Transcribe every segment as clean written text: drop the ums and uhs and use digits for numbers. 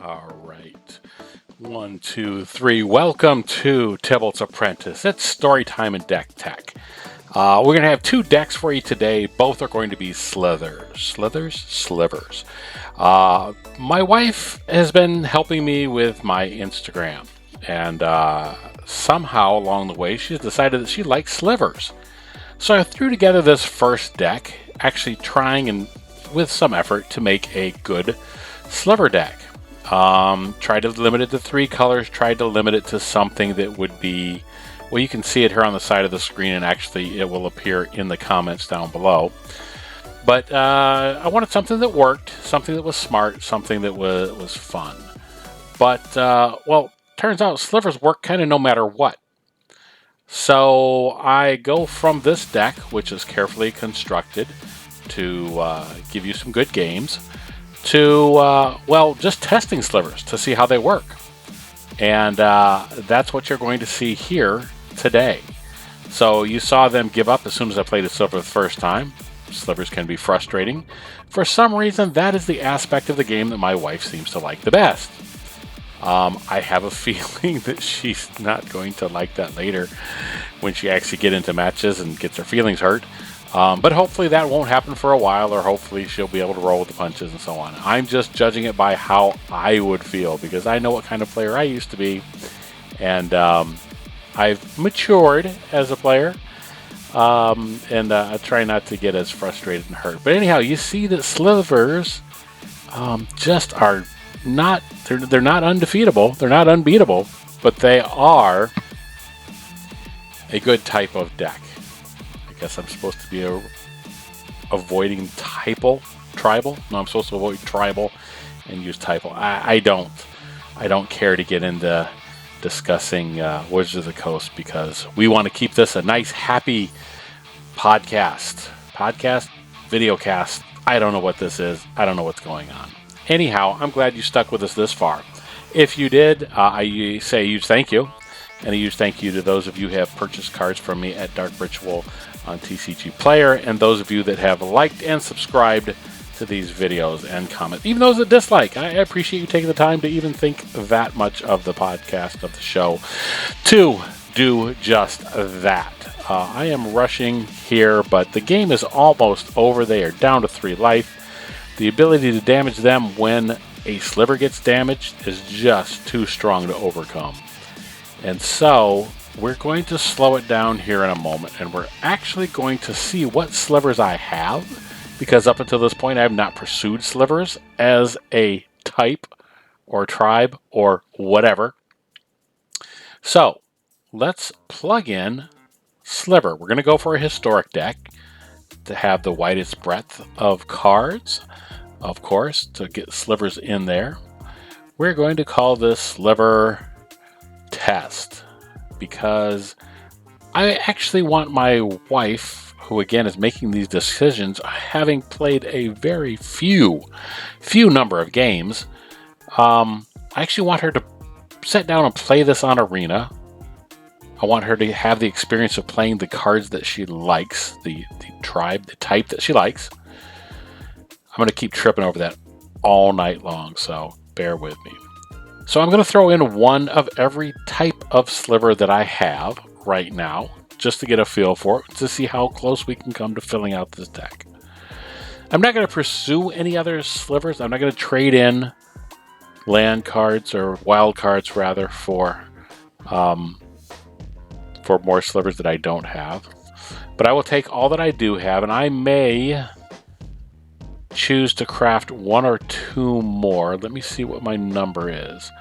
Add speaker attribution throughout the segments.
Speaker 1: All right. 1, 2, 3. Welcome to Tibalt's Apprentice. It's story time and deck tech. We're going to have two decks for you today. Both are going to be slivers. My wife has been helping me with my Instagram. And somehow along the way, she's decided that she likes slivers. So I threw together this first deck, actually trying and with some effort to make a good sliver deck. Tried to limit it to 3 colors, tried to limit it to something that would be, well, you can see it here on the side of the screen, and actually it will appear in the comments down below. But I wanted something that worked, something that was smart, something that was fun. But, well, turns out slivers work kind of no matter what. So I go from this deck, which is carefully constructed to give you some good games, to, well, just testing slivers to see how they work. And that's what you're going to see here today. So you saw them give up as soon as I played a sliver the first time. Slivers can be frustrating. For some reason, that is the aspect of the game that my wife seems to like the best. I have a feeling that she's not going to like that later when she actually gets into matches and gets her feelings hurt. But hopefully that won't happen for a while, or hopefully she'll be able to roll with the punches and so on. I'm just judging it by how I would feel, because I know what kind of player I used to be. And I've matured as a player. And I try not to get as frustrated and hurt. But anyhow, you see that slivers just are not, they're not undefeatable. They're not unbeatable, but they are a good type of deck. I guess I'm supposed to be avoiding tribal. No, I'm supposed to avoid tribal and use typal. I don't care to get into discussing Wizards of the Coast, because we want to keep this a nice, happy podcast, videocast. I don't know what this is. I don't know what's going on. Anyhow, I'm glad you stuck with us this far. If you did, I say a huge thank you. And a huge thank you to those of you who have purchased cards from me at Dark Ritual on TCG Player, and those of you that have liked and subscribed to these videos and comment. Even those that dislike, I appreciate you taking the time to even think that much of the podcast, of the show, to do just that. I am rushing here, but the game is almost over. They are down to 3 life. The ability to damage them when a sliver gets damaged is just too strong to overcome. And so we're going to slow it down here in a moment, and we're actually going to see what slivers I have, because up until this point I have not pursued slivers as a type or tribe or whatever. So let's plug in sliver. We're going to go for a historic deck to have the widest breadth of cards, of course, to get slivers in there. We're going to call this sliver test, because I actually want my wife, who again is making these decisions, having played a very few number of games, I actually want her to sit down and play this on Arena. I want her to have the experience of playing the cards that she likes, the type that she likes. I'm going to keep tripping over that all night long, so bear with me. So I'm going to throw in one of every type of sliver that I have right now, just to get a feel for it, to see how close we can come to filling out this deck. I'm not going to pursue any other slivers. I'm not going to trade in land cards, or wild cards rather, for more slivers that I don't have. But I will take all that I do have, and I may choose to craft 1 or 2 more. Let me see what my number is.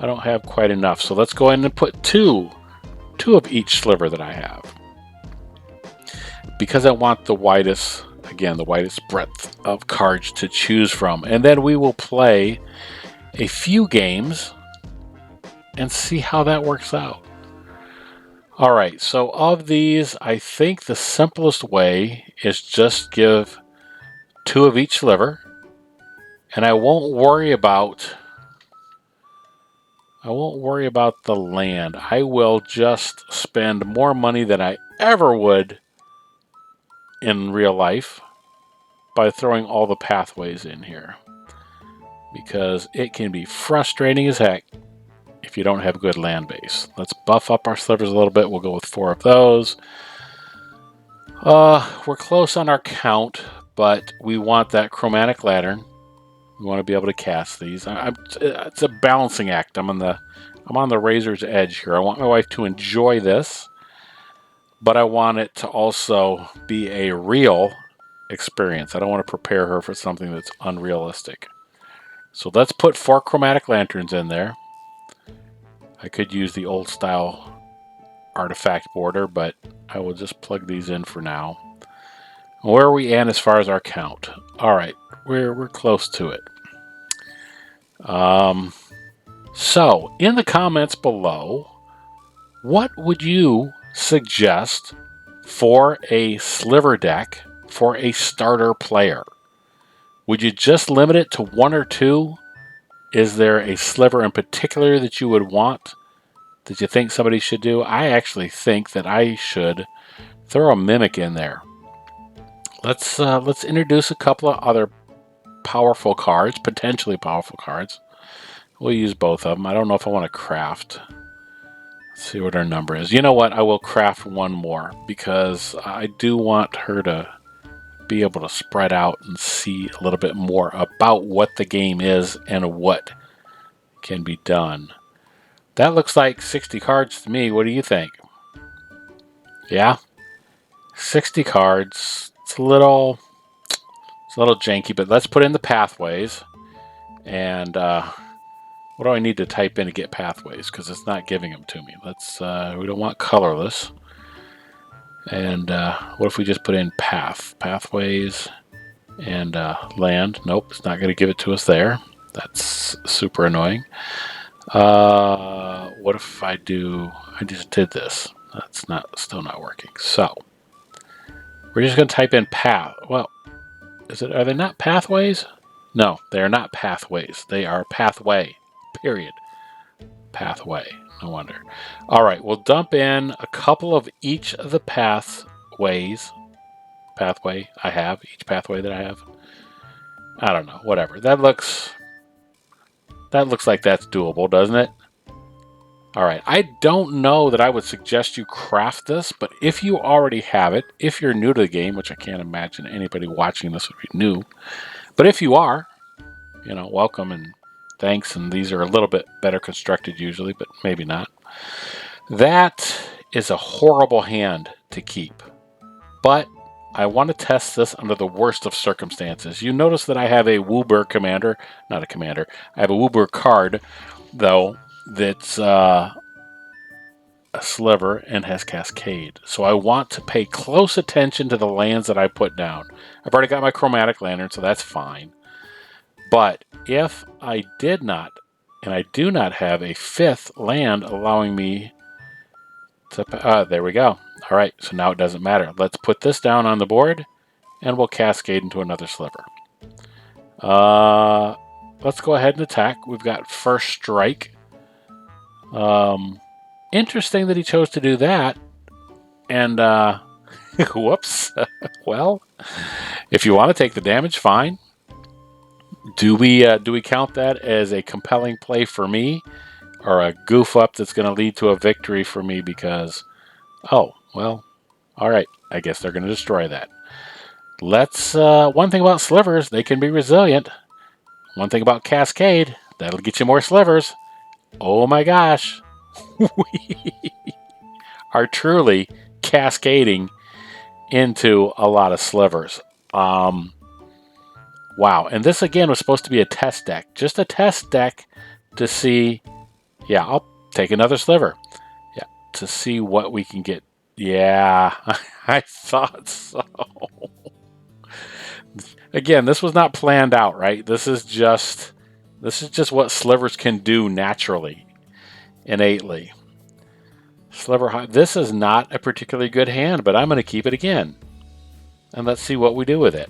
Speaker 1: I don't have quite enough, so let's go ahead and put two of each sliver that I have, because I want the widest breadth of cards to choose from. And then we will play a few games and see how that works out. All right, so of these, I think the simplest way is just give 2 of each sliver, and I won't worry about the land. I will just spend more money than I ever would in real life by throwing all the pathways in here. because it can be frustrating as heck if you don't have a good land base. Let's buff up our slivers a little bit. We'll go with 4 of those. We're close on our count, but we want that Chromatic Lantern. We want to be able to cast these. It's a balancing act. I'm on the razor's edge here. I want my wife to enjoy this, but I want it to also be a real experience. I don't want to prepare her for something that's unrealistic. So let's put 4 Chromatic Lanterns in there. I could use the old style artifact border, but I will just plug these in for now. Where are we at as far as our count? All right, we're close to it. So in the comments below, what would you suggest for a sliver deck for a starter player? Would you just limit it to 1 or 2? Is there a sliver in particular that you would want, that you think somebody should do? I actually think that I should throw a mimic in there. Let's introduce a couple of other powerful cards, potentially powerful cards. We'll use both of them. I don't know if I want to craft. Let's see what our number is. You know what? I will craft 1 more because I do want her to be able to spread out and see a little bit more about what the game is and what can be done. That looks like 60 cards to me. What do you think? Yeah? 60 cards. It's a little janky, but let's put in the pathways. And what do I need to type in to get pathways? Because it's not giving them to me. Let's we don't want colorless. And what if we just put in pathways and land? Nope, it's not going to give it to us there. That's super annoying. What if I just did this? That's still not working. So we're just going to type in path. Well, are they not pathways? No, they are not pathways. They are pathway. Period. Pathway. No wonder. All right, we'll dump in a couple of each of the pathways. Pathway I have. Each pathway that I have. I don't know. Whatever. That looks like that's doable, doesn't it? All right. I don't know that I would suggest you craft this, but if you already have it, if you're new to the game, which I can't imagine anybody watching this would be new, but if you are, welcome and thanks. And these are a little bit better constructed usually, but maybe not. That is a horrible hand to keep, but I want to test this under the worst of circumstances. You notice that I have a Wooburg commander, not a commander. I have a Wooburg card, though, that's a sliver and has Cascade. So I want to pay close attention to the lands that I put down. I've already got my Chromatic Lantern, so that's fine. But if I did not, and I do not have a 5th land allowing me to... there we go. All right, so now it doesn't matter. Let's put this down on the board, and we'll cascade into another sliver. Let's go ahead and attack. We've got First Strike. Interesting that he chose to do that. And, whoops. Well, if you want to take the damage, fine. Do we count that as a compelling play for me, or a goof up that's going to lead to a victory for me because, oh, well, all right, I guess they're going to destroy that. Let's, one thing about slivers, they can be resilient. One thing about Cascade, that'll get you more slivers. Oh my gosh. We are truly cascading into a lot of slivers. Wow, and this again was supposed to be a test deck. Just a test deck to see, yeah, I'll take another sliver. Yeah, to see what we can get. Yeah, I thought so. Again, this was not planned out, right? This is just what slivers can do naturally, innately. Sliver, this is not a particularly good hand, but I'm going to keep it again. And let's see what we do with it.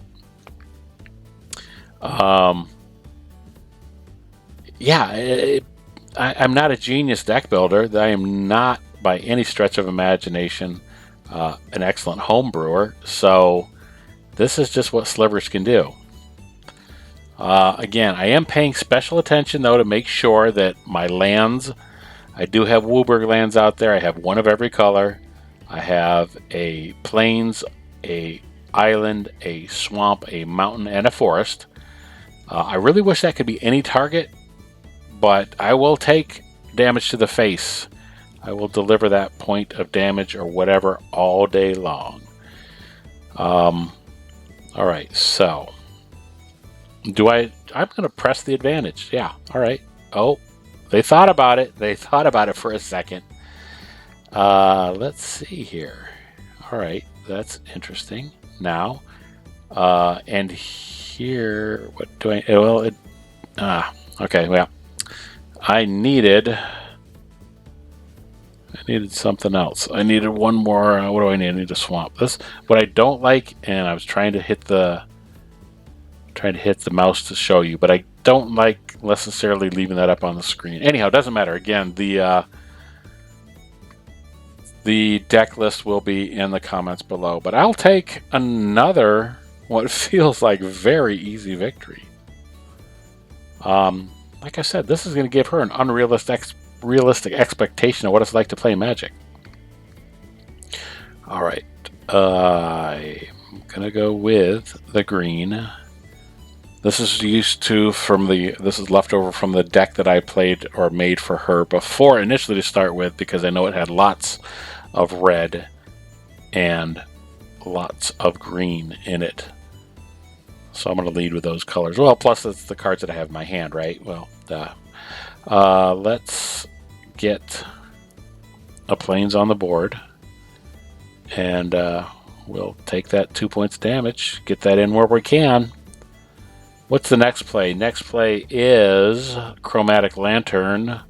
Speaker 1: Yeah, I'm not a genius deck builder. I am not, by any stretch of imagination, an excellent home brewer. So this is just what slivers can do. Again, I am paying special attention, though, to make sure that my lands, I do have Wooburg lands out there. I have one of every color. I have a plains, a island, a swamp, a mountain, and a forest. I really wish that could be any target, but I will take damage to the face. I will deliver that point of damage or whatever all day long. Alright, so I'm going to press the advantage. Yeah, alright. Oh, they thought about it. They thought about it for a second. Let's see here. Alright, that's interesting. Now, and here, what do I, well, okay, well, I needed something else. I needed one more, what do I need? I need a swamp. This, what I don't like, and I was trying to hit the mouse to show you, but I don't like necessarily leaving that up on the screen. Anyhow, it doesn't matter. Again, the deck list will be in the comments below, but I'll take another, what feels like very easy victory. Like I said, this is going to give her an realistic expectation of what it's like to play Magic. All right, I'm gonna go with the green. This is this is leftover from the deck that I played or made for her before initially to start with, because I know it had lots of red and lots of green in it. So I'm going to lead with those colors. Well, plus it's the cards that I have in my hand, right? Well, let's get a plains on the board, and we'll take that 2 points damage, get that in where we can. What's the next play? Next play is Chromatic Lantern,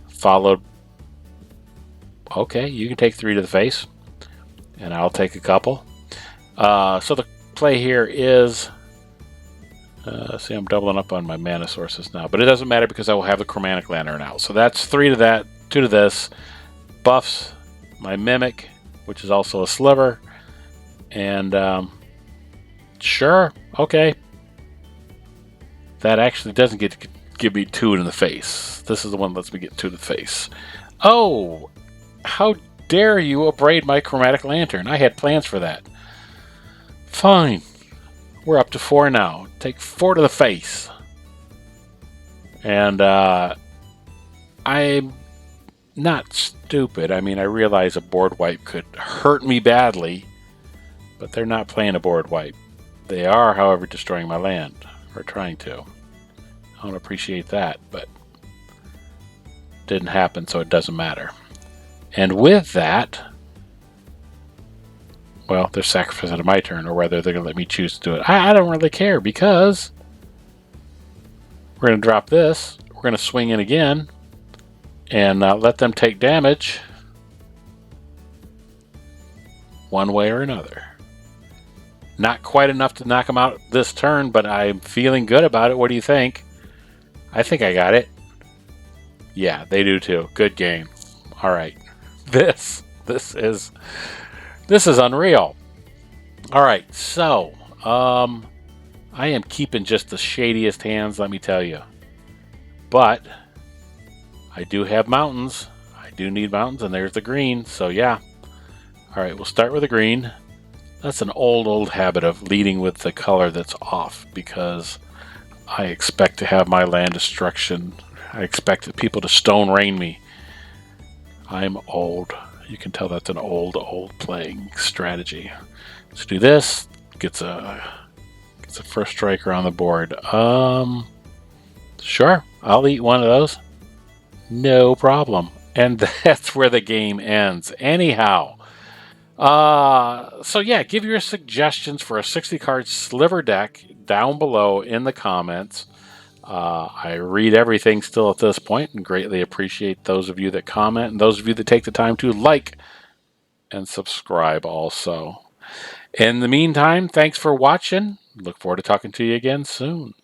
Speaker 1: followed... Okay, you can take 3 to the face, and I'll take a couple. So the play here is... see, I'm doubling up on my mana sources now, but it doesn't matter because I will have the Chromatic Lantern out. So that's 3 to that, 2 to this. Buffs my Mimic, which is also a Sliver. And, sure, okay. That actually doesn't get to give me 2 in the face. This is the one that lets me get 2 to the face. Oh, how dare you abrade my Chromatic Lantern? I had plans for that. Fine. We're up to 4 now. Take 4 to the face. And I'm not stupid. I mean, I realize a board wipe could hurt me badly, but they're not playing a board wipe. They are, however, destroying my land, or trying to. I don't appreciate that, but it didn't happen, so it doesn't matter. And with that, well, they're sacrificing to my turn, or whether they're going to let me choose to do it. I don't really care, because we're going to drop this. We're going to swing in again and let them take damage one way or another. Not quite enough to knock them out this turn, but I'm feeling good about it. What do you think? I think I got it. Yeah, they do too. Good game. All right. This is unreal. All right, so I am keeping just the shadiest hands, let me tell you. But I do have mountains. I do need mountains, and there's the green. So yeah. All right, we'll start with the green. That's an old habit of leading with the color that's off, because I expect to have my land destruction. I expect people to stone rain me. I'm old. You can tell that's an old playing strategy. Let's do this. Gets a first striker on the board. Sure, I'll eat one of those. No problem. And that's where the game ends. Anyhow. So yeah, give your suggestions for a 60-card Sliver deck down below in the comments. I read everything still at this point and greatly appreciate those of you that comment and those of you that take the time to like and subscribe also. In the meantime, thanks for watching. Look forward to talking to you again soon.